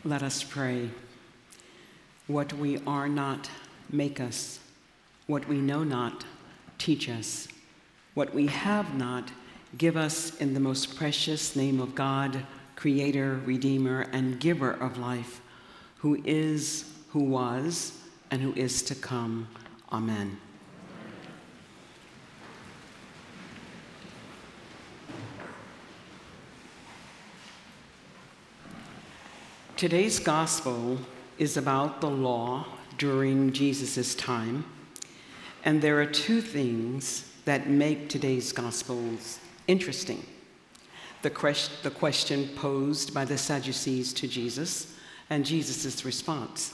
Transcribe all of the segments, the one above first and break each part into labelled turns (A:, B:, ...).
A: Let us pray. What we are not, make us. What we know not, teach us. What we have not, give us in the most precious name of God, Creator, Redeemer, and Giver of life, who is, who was, and who is to come. Amen. Today's gospel is about the law during Jesus' time, and there are two things that make today's gospels interesting. The question posed by the Sadducees to Jesus and Jesus' response.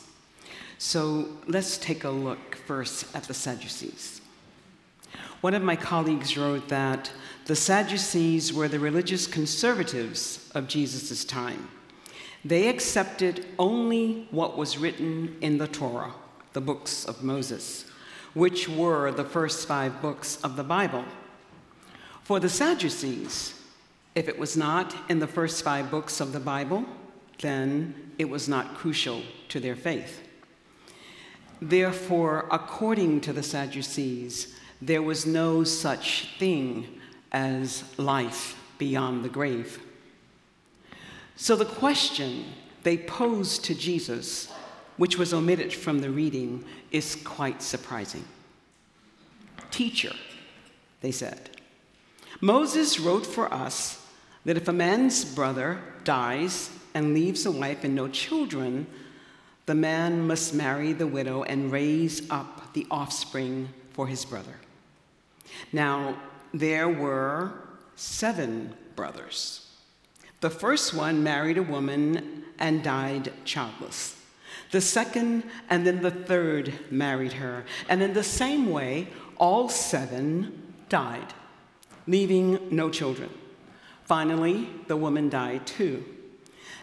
A: So let's take a look first at the Sadducees. One of my colleagues wrote that the Sadducees were the religious conservatives of Jesus' time. They accepted only what was written in the Torah, the books of Moses, which were the first 5 books of the Bible. For the Sadducees, if it was not in the first 5 books of the Bible, then it was not crucial to their faith. Therefore, according to the Sadducees, there was no such thing as life beyond the grave. So the question they posed to Jesus, which was omitted from the reading, is quite surprising. Teacher, they said, Moses wrote for us that if a man's brother dies and leaves a wife and no children, the man must marry the widow and raise up the offspring for his brother. Now, there were 7 brothers. The first one married a woman and died childless. The second and then the third married her. And in the same way, all 7 died, leaving no children. Finally, the woman died too.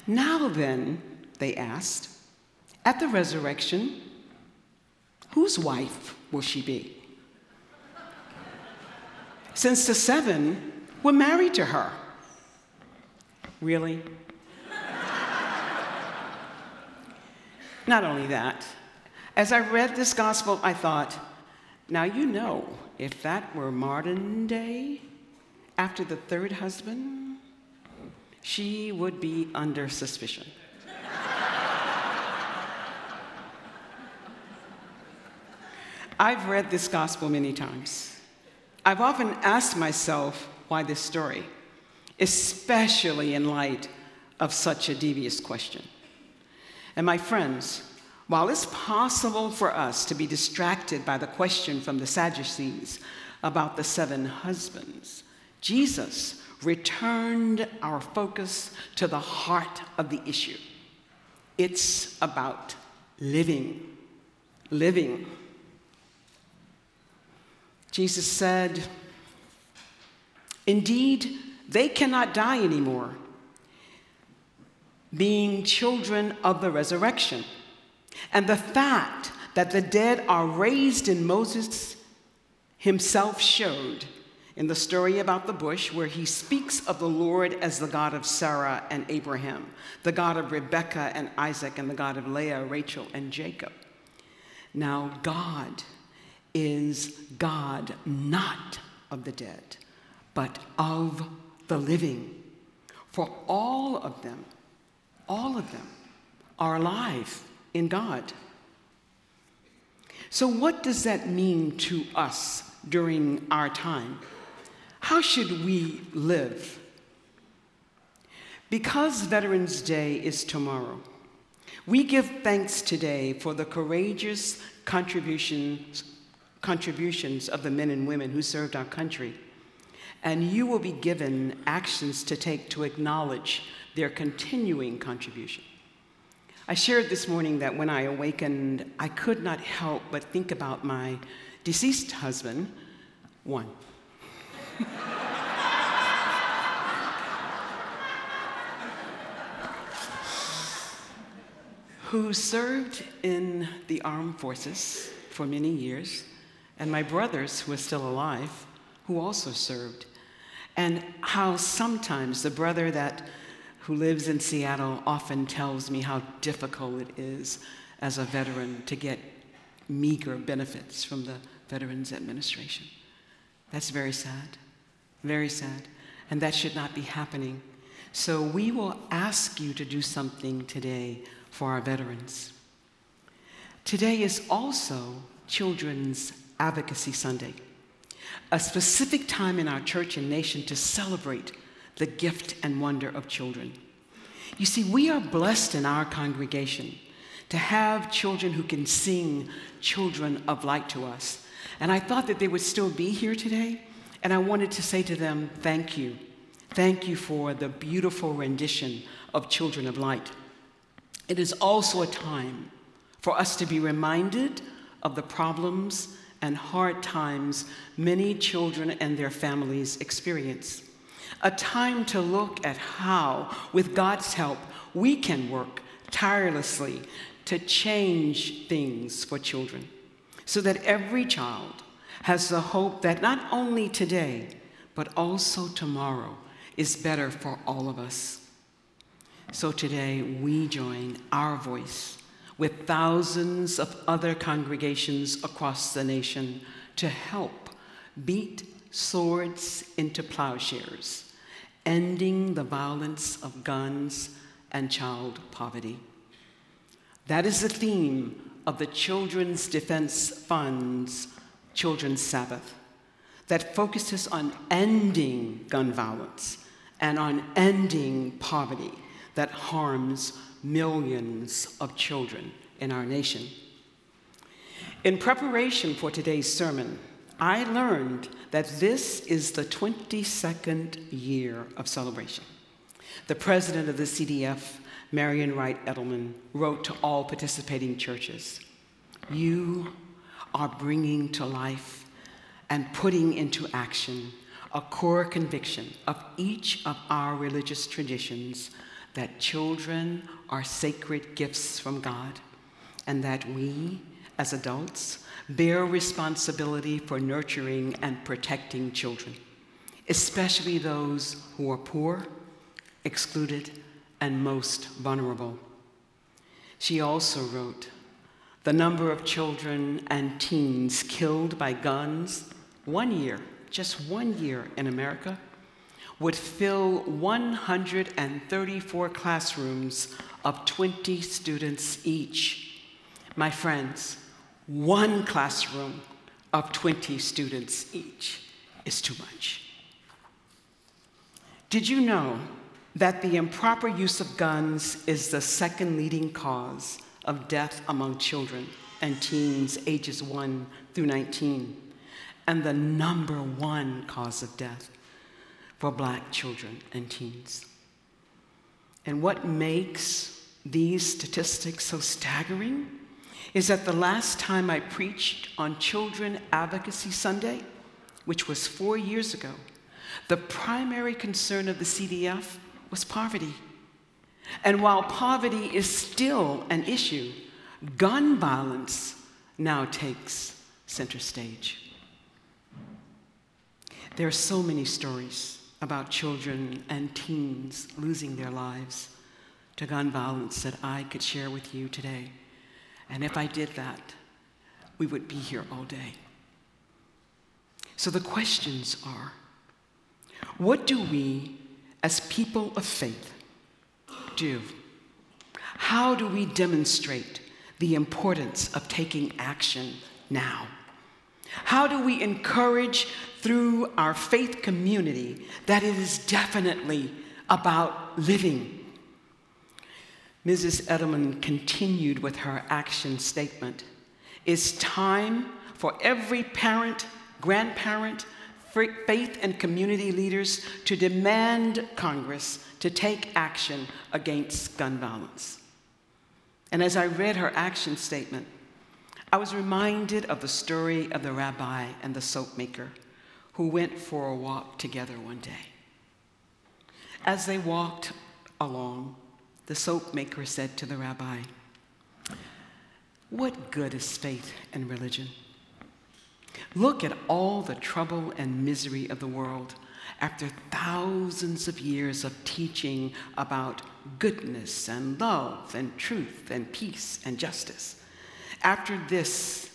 A: Now then, they asked, at the resurrection, whose wife will she be? Since the 7 were married to her. Really? Not only that, as I read this gospel, I thought, now you know, if that were modern day, after the 3rd husband, she would be under suspicion. I've read this gospel many times. I've often asked myself why this story, especially in light of such a devious question. And my friends, while it's possible for us to be distracted by the question from the Sadducees about the 7 husbands, Jesus returned our focus to the heart of the issue. It's about living. Living. Jesus said, indeed, they cannot die anymore, being children of the resurrection. And the fact that the dead are raised in Moses himself showed in the story about the bush, where he speaks of the Lord as the God of Sarah and Abraham, the God of Rebekah and Isaac, and the God of Leah, Rachel, and Jacob. Now, God is God not of the dead, but of the living. For all of them are alive in God. So what does that mean to us during our time? How should we live? Because Veterans Day is tomorrow, we give thanks today for the courageous contributions of the men and women who served our country. And you will be given actions to take to acknowledge their continuing contribution. I shared this morning that when I awakened, I could not help but think about my deceased husband, one. who served in the armed forces for many years, and my brothers who are still alive, who also served, and how sometimes the brother who lives in Seattle, often tells me how difficult it is as a veteran to get meager benefits from the Veterans Administration. That's very sad, very sad. And that should not be happening. So we will ask you to do something today for our veterans. Today is also Children's Advocacy Sunday, a specific time in our church and nation to celebrate the gift and wonder of children. You see, we are blessed in our congregation to have children who can sing Children of Light to us. And I thought that they would still be here today, and I wanted to say to them, thank you. Thank you for the beautiful rendition of Children of Light. It is also a time for us to be reminded of the problems and hard times many children and their families experience. A time to look at how, with God's help, we can work tirelessly to change things for children so that every child has the hope that not only today, but also tomorrow is better for all of us. So today, we join our voice with thousands of other congregations across the nation to help beat swords into plowshares, ending the violence of guns and child poverty. That is the theme of the Children's Defense Fund's Children's Sabbath, that focuses on ending gun violence and on ending poverty that harms millions of children in our nation. In preparation for today's sermon, I learned that this is the 22nd year of celebration. The president of the CDF, Marian Wright Edelman, wrote to all participating churches, "You are bringing to life and putting into action a core conviction of each of our religious traditions that children are sacred gifts from God, and that we, as adults, bear responsibility for nurturing and protecting children, especially those who are poor, excluded, and most vulnerable." She also wrote, "The number of children and teens killed by guns just 1 year in America, would fill 134 classrooms of 20 students each." My friends, one classroom of 20 students each is too much. Did you know that the improper use of guns is the second leading cause of death among children and teens ages 1 through 19, and the #1 cause of death for Black children and teens? And what makes these statistics so staggering is that the last time I preached on Children Advocacy Sunday, which was 4 years ago, the primary concern of the CDF was poverty. And while poverty is still an issue, gun violence now takes center stage. There are so many stories about children and teens losing their lives to gun violence that I could share with you today. And if I did that, we would be here all day. So the questions are, what do we as people of faith do? How do we demonstrate the importance of taking action now? How do we encourage through our faith community that it is definitely about living? Mrs. Edelman continued with her action statement. It's time for every parent, grandparent, faith and community leaders to demand Congress to take action against gun violence. And as I read her action statement, I was reminded of the story of the rabbi and the soap maker who went for a walk together one day. As they walked along, the soap maker said to the rabbi, "What good is faith and religion? Look at all the trouble and misery of the world, after thousands of years of teaching about goodness and love and truth and peace and justice. After this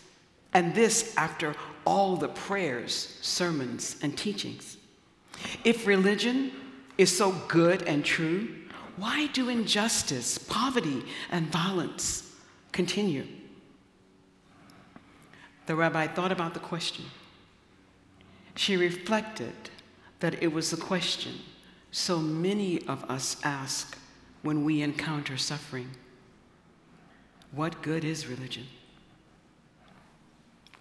A: after all the prayers, sermons, and teachings. If religion is so good and true, why do injustice, poverty, and violence continue? The rabbi thought about the question. She reflected that it was a question so many of us ask when we encounter suffering. What good is religion?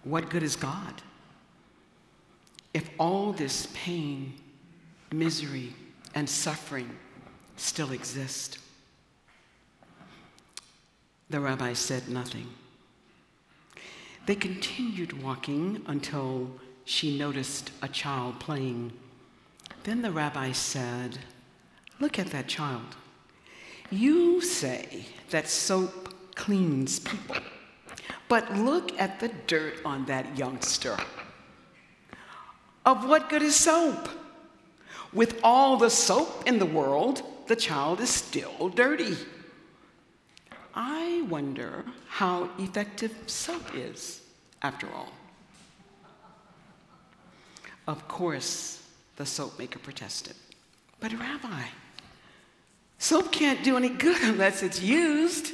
A: What good is God? If all this pain, misery, and suffering still exist. The rabbi said nothing. They continued walking until she noticed a child playing. Then the rabbi said, "Look at that child. You say that soap cleans people, but look at the dirt on that youngster. Of what good is soap? With all the soap in the world, the child is still dirty. I wonder how effective soap is, after all." Of course, the soap maker protested. "But Rabbi, soap can't do any good unless it's used."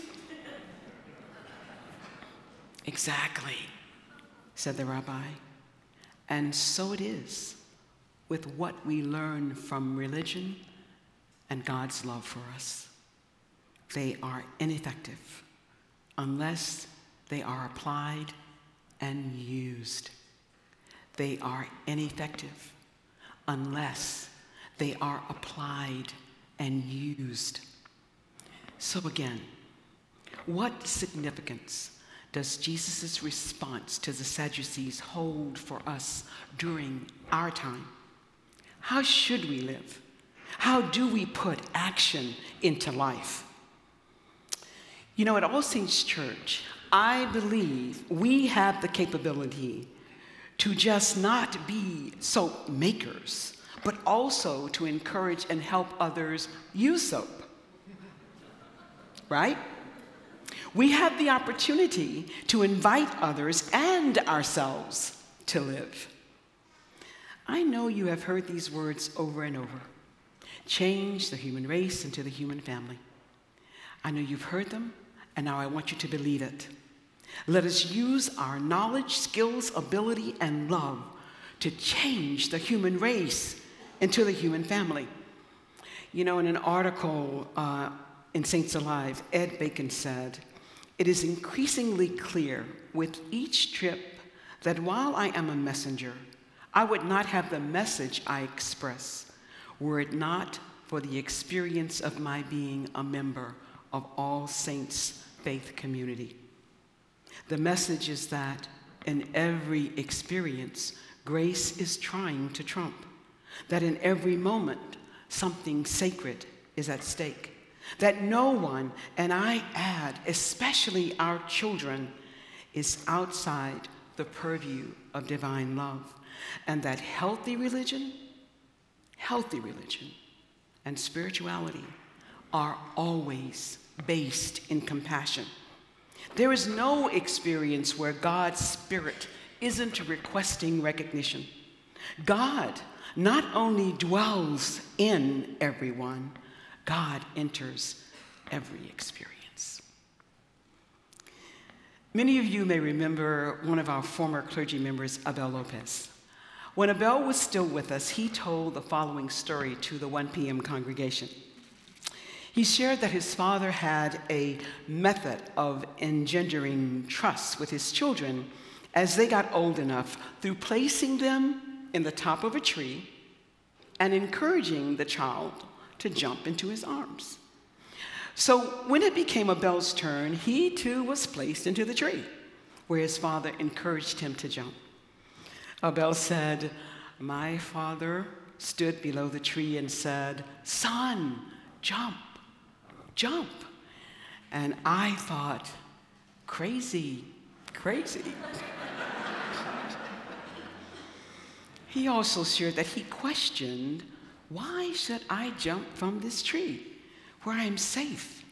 A: "Exactly," said the rabbi. And so it is with what we learn from religion and God's love for us. They are ineffective unless they are applied and used. They are ineffective unless they are applied and used. So again, what significance does Jesus' response to the Sadducees hold for us during our time? How should we live? How do we put action into life? You know, at All Saints Church, I believe we have the capability to just not be soap makers, but also to encourage and help others use soap. Right? We have the opportunity to invite others and ourselves to live. I know you have heard these words over and over. Change the human race into the human family. I know you've heard them, and now I want you to believe it. Let us use our knowledge, skills, ability, and love to change the human race into the human family. You know, in an article in Saints Alive, Ed Bacon said, "It is increasingly clear with each trip that while I am a messenger, I would not have the message I express were it not for the experience of my being a member of All Saints faith community. The message is that in every experience, grace is trying to trump, that in every moment, something sacred is at stake, that no one, and I add, especially our children, is outside the purview of divine love, and that healthy religion, and spirituality are always based in compassion. There is no experience where God's Spirit isn't requesting recognition. God not only dwells in everyone, God enters every experience. Many of you may remember one of our former clergy members, Abel Lopez. When Abel was still with us, he told the following story to the 1 p.m. congregation. He shared that his father had a method of engendering trust with his children as they got old enough through placing them in the top of a tree and encouraging the child to jump into his arms. So when it became Abel's turn, he too was placed into the tree where his father encouraged him to jump. Abel said, "My father stood below the tree and said, 'Son, jump, jump.' And I thought, crazy. He also shared that he questioned, why should I jump from this tree where I am safe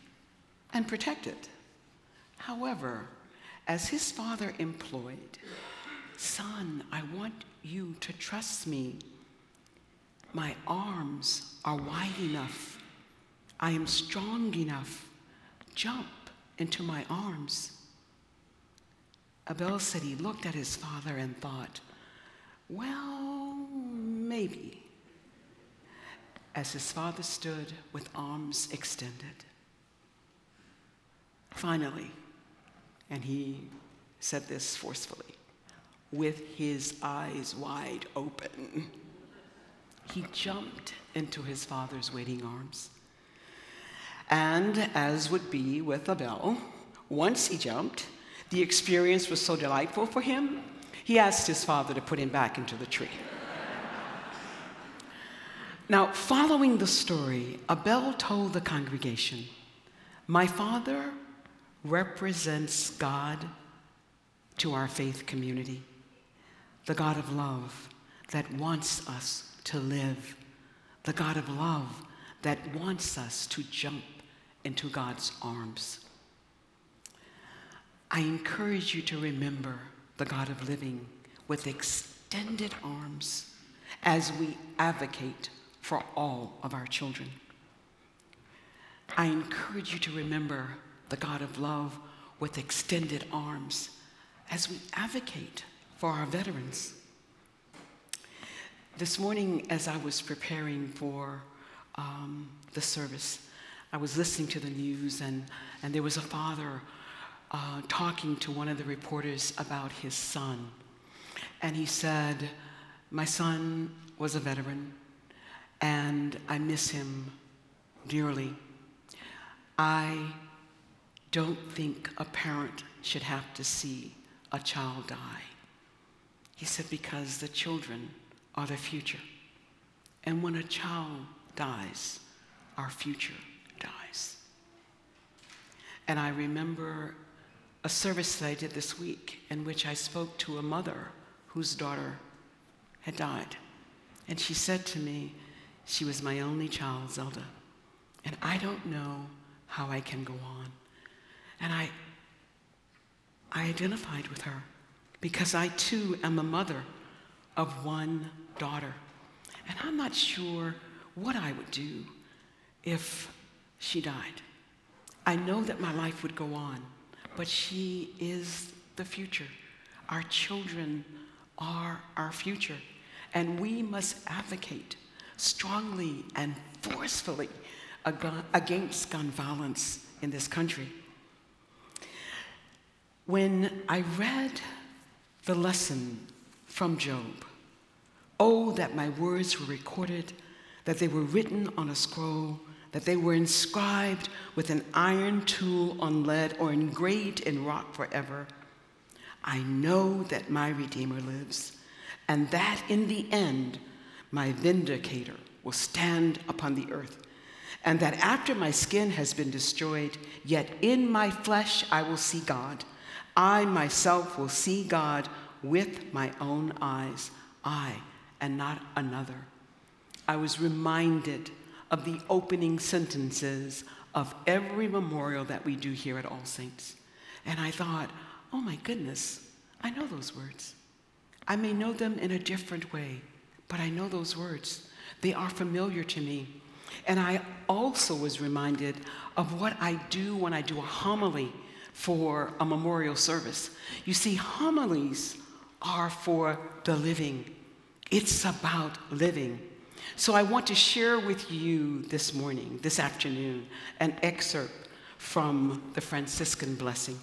A: and protected? However, as his father implored, son, I want you to trust me. My arms are wide enough. I am strong enough. Jump into my arms. Abel said he looked at his father and thought, well, maybe. As his father stood with arms extended. Finally, and he said this forcefully, with his eyes wide open, he jumped into his father's waiting arms. And as would be with Abel, once he jumped, the experience was so delightful for him, he asked his father to put him back into the tree. Now, following the story, Abel told the congregation, my father represents God to our faith community, the God of love that wants us to live, the God of love that wants us to jump into God's arms. I encourage you to remember the God of living with extended arms as we advocate for all of our children. I encourage you to remember the God of love with extended arms as we advocate for our veterans. This morning, as I was preparing for the service, I was listening to the news, and there was a father talking to one of the reporters about his son. And he said, my son was a veteran, and I miss him dearly. I don't think a parent should have to see a child die. He said, because the children are the future. And when a child dies, our future dies. And I remember a service that I did this week in which I spoke to a mother whose daughter had died. And she said to me, she was my only child, Zelda, and I don't know how I can go on. And I identified with her because I too am a mother of one daughter. And I'm not sure what I would do if she died. I know that my life would go on, but she is the future. Our children are our future, and we must advocate strongly and forcefully against gun violence in this country. When I read the lesson from Job, oh, that my words were recorded, that they were written on a scroll, that they were inscribed with an iron tool on lead or engraved in rock forever. I know that my Redeemer lives, and that in the end, my vindicator will stand upon the earth, and that after my skin has been destroyed, yet in my flesh I will see God. I myself will see God with my own eyes, I and not another. I was reminded of the opening sentences of every memorial that we do here at All Saints. And I thought, oh my goodness, I know those words. I may know them in a different way, but I know those words. They are familiar to me. And I also was reminded of what I do when I do a homily for a memorial service. You see, homilies are for the living. It's about living. So I want to share with you this morning, this afternoon, an excerpt from the Franciscan blessing.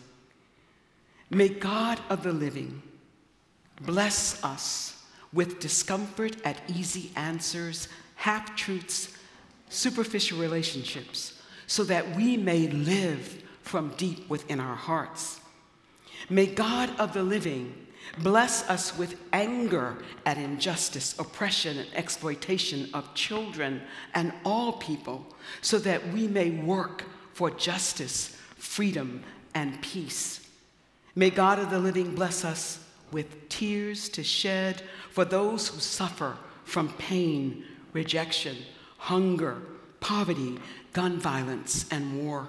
A: May God of the living bless us with discomfort at easy answers, half-truths, superficial relationships, so that we may live from deep within our hearts. May God of the living bless us with anger at injustice, oppression, and exploitation of children and all people, so that we may work for justice, freedom, and peace. May God of the living bless us with tears to shed for those who suffer from pain, rejection, hunger, poverty, gun violence, and war,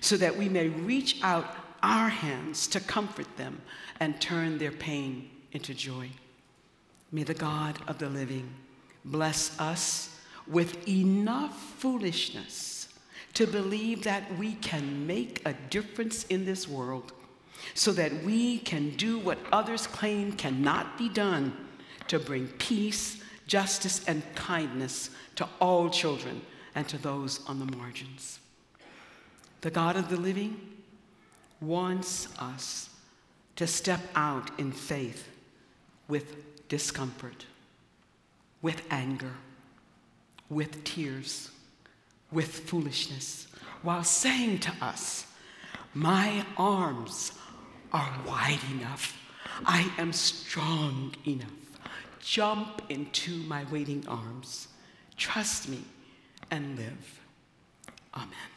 A: so that we may reach out our hands to comfort them and turn their pain into joy. May the God of the living bless us with enough foolishness to believe that we can make a difference in this world, so that we can do what others claim cannot be done, to bring peace, justice, and kindness to all children and to those on the margins. The God of the living wants us to step out in faith with discomfort, with anger, with tears, with foolishness, while saying to us, "My arms are wide enough. I am strong enough. Jump into my waiting arms. Trust me and live." Amen.